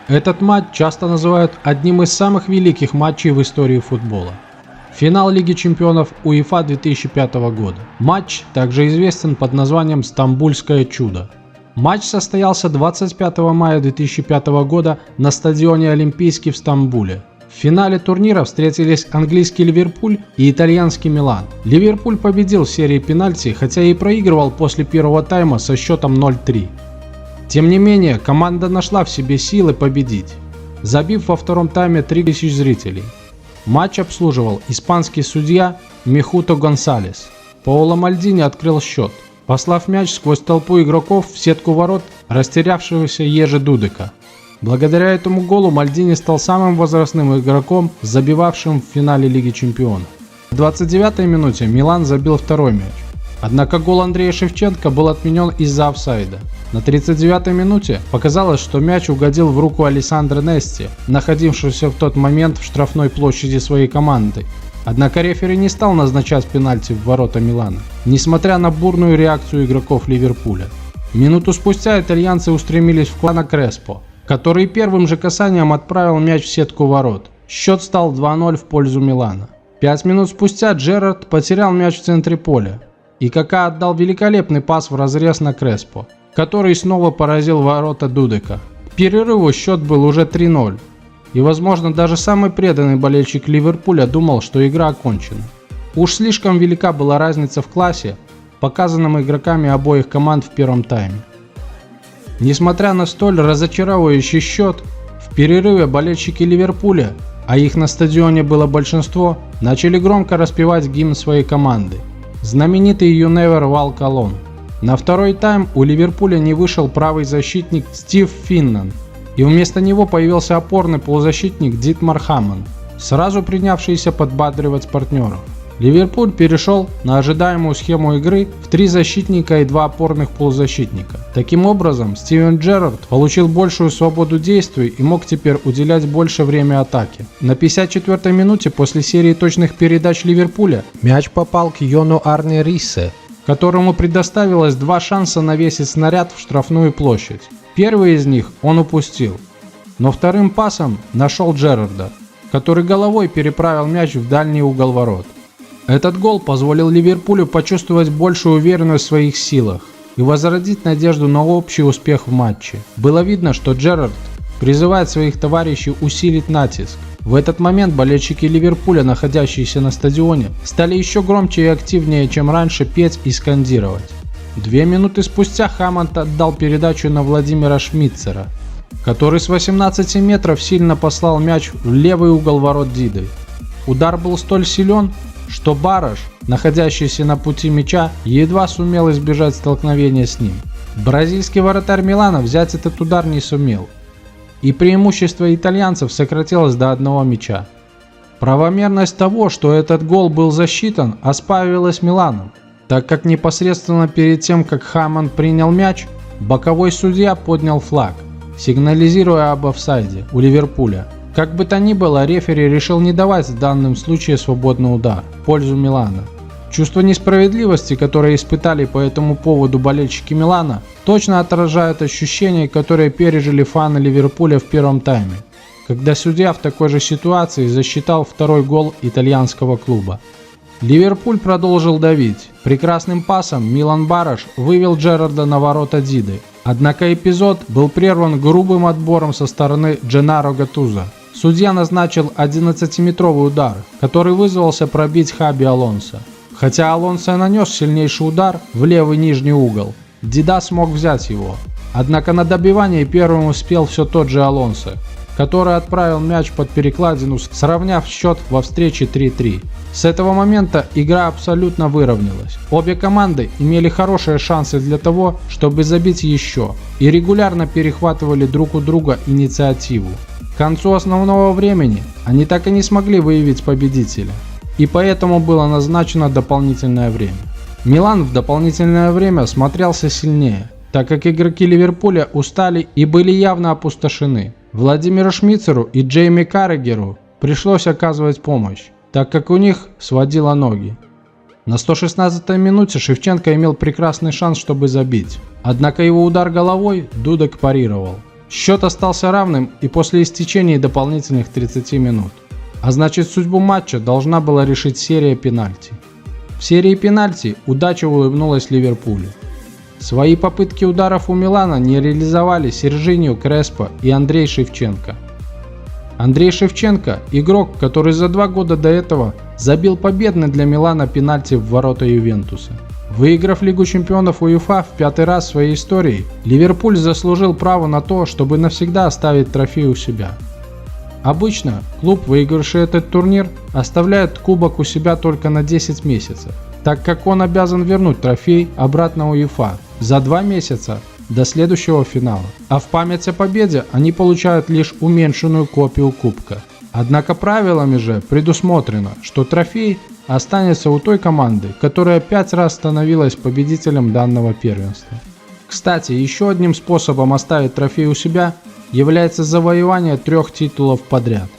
Этот матч часто называют одним из самых великих матчей в истории футбола. Финал Лиги чемпионов УЕФА 2005 года. Матч также известен под названием «Стамбульское чудо». Матч состоялся 25 мая 2005 года на стадионе Олимпийский в Стамбуле. В финале турнира встретились английский Ливерпуль и итальянский Милан. Ливерпуль победил в серии пенальти, хотя и проигрывал после первого тайма со счетом 0-3. Тем не менее, команда нашла в себе силы победить, забив во втором тайме 3000 зрителей. Матч обслуживал испанский судья Мехуто Гонсалес. Паоло Мальдини открыл счет, послав мяч сквозь толпу игроков в сетку ворот растерявшегося Ежи Дудека. Благодаря этому голу Мальдини стал самым возрастным игроком, забивавшим в финале Лиги чемпионов. В 29-й минуте Милан забил второй мяч. Однако гол Андрея Шевченко был отменен из-за офсайда. На 39-й минуте показалось, что мяч угодил в руку Алессандро Нести, находившегося в тот момент в штрафной площади своей команды. Однако рефери не стал назначать пенальти в ворота Милана, несмотря на бурную реакцию игроков Ливерпуля. Минуту спустя итальянцы устремились в Клана Креспо, который первым же касанием отправил мяч в сетку ворот. Счет стал 2-0 в пользу Милана. 5 минут спустя Джерард потерял мяч в центре поля, и Кака отдал великолепный пас в разрез на Креспо, который снова поразил ворота Дудека. К перерыву счет был уже 3-0, и возможно даже самый преданный болельщик Ливерпуля думал, что игра окончена. Уж слишком велика была разница в классе, показанном игроками обоих команд в первом тайме. Несмотря на столь разочаровывающий счет, в перерыве болельщики Ливерпуля, а их на стадионе было большинство, начали громко распевать гимн своей команды, знаменитый «You Never Walk Alone». На второй тайм у Ливерпуля не вышел правый защитник Стив Финнан, и вместо него появился опорный полузащитник Дитмар Хамман, сразу принявшийся подбадривать партнеров. Ливерпуль перешел на ожидаемую схему игры в 3 защитника и 2 опорных полузащитника. Таким образом, Стивен Джерард получил большую свободу действий и мог теперь уделять больше время атаке. На 54-й минуте после серии точных передач Ливерпуля мяч попал к Йону Арне Риссе, которому предоставилось 2 шанса навесить снаряд в штрафную площадь. Первый из них он упустил, но вторым пасом нашел Джерарда, который головой переправил мяч в дальний угол ворот. Этот гол позволил Ливерпулю почувствовать большую уверенность в своих силах и возродить надежду на общий успех в матче. Было видно, что Джерард призывает своих товарищей усилить натиск. В этот момент болельщики Ливерпуля, находящиеся на стадионе, стали еще громче и активнее, чем раньше, петь и скандировать. 2 минуты спустя Хаммонд отдал передачу на Владимира Шмитцера, который с 18 метров сильно послал мяч в левый угол ворот Диды. Удар был столь силен, что Бараш, находящийся на пути мяча, едва сумел избежать столкновения с ним. Бразильский вратарь Милана взять этот удар не сумел, и преимущество итальянцев сократилось до 1 мяча. Правомерность того, что этот гол был засчитан, оспаривалась Миланом, так как непосредственно перед тем, как Хаммон принял мяч, боковой судья поднял флаг, сигнализируя об офсайде у Ливерпуля. Как бы то ни было, рефери решил не давать в данном случае свободный удар в пользу Милана. Чувство несправедливости, которое испытали по этому поводу болельщики Милана, точно отражает ощущения, которые пережили фаны Ливерпуля в первом тайме, когда судья в такой же ситуации засчитал второй гол итальянского клуба. Ливерпуль продолжил давить. Прекрасным пасом Милан Бараш вывел Джерарда на ворота Диды. Однако эпизод был прерван грубым отбором со стороны Дженаро Гаттузо. Судья назначил 11-метровый удар, который вызвался пробить Хаби Алонсо. Хотя Алонсо нанес сильнейший удар в левый нижний угол, Дида смог взять его. Однако на добивание первым успел все тот же Алонсо, который отправил мяч под перекладину, сравняв счет во встрече 3-3. С этого момента игра абсолютно выровнялась. Обе команды имели хорошие шансы для того, чтобы забить еще, и регулярно перехватывали друг у друга инициативу. К концу основного времени они так и не смогли выявить победителя, и поэтому было назначено дополнительное время. Милан в дополнительное время смотрелся сильнее, так как игроки Ливерпуля устали и были явно опустошены. Владимиру Шмитцеру и Джейми Каррагеру пришлось оказывать помощь, так как у них сводило ноги. На 116-й минуте Шевченко имел прекрасный шанс, чтобы забить. Однако его удар головой Дудек парировал. Счет остался равным и после истечения дополнительных 30 минут. А значит, судьбу матча должна была решить серия пенальти. В серии пенальти удача улыбнулась Ливерпулю. Свои попытки ударов у Милана не реализовали Сержиньо Креспо и Андрей Шевченко. Андрей Шевченко – игрок, который за 2 года до этого забил победный для Милана пенальти в ворота Ювентуса. Выиграв Лигу чемпионов УЕФА в 5-й раз в своей истории, Ливерпуль заслужил право на то, чтобы навсегда оставить трофей у себя. Обычно клуб, выигравший этот турнир, оставляет кубок у себя только на 10 месяцев, так как он обязан вернуть трофей обратно УЕФА за 2 месяца до следующего финала, а в память о победе они получают лишь уменьшенную копию кубка. Однако правилами же предусмотрено, что трофей останется у той команды, которая 5 раз становилась победителем данного первенства. Кстати, еще одним способом оставить трофей у себя является завоевание 3 титулов подряд.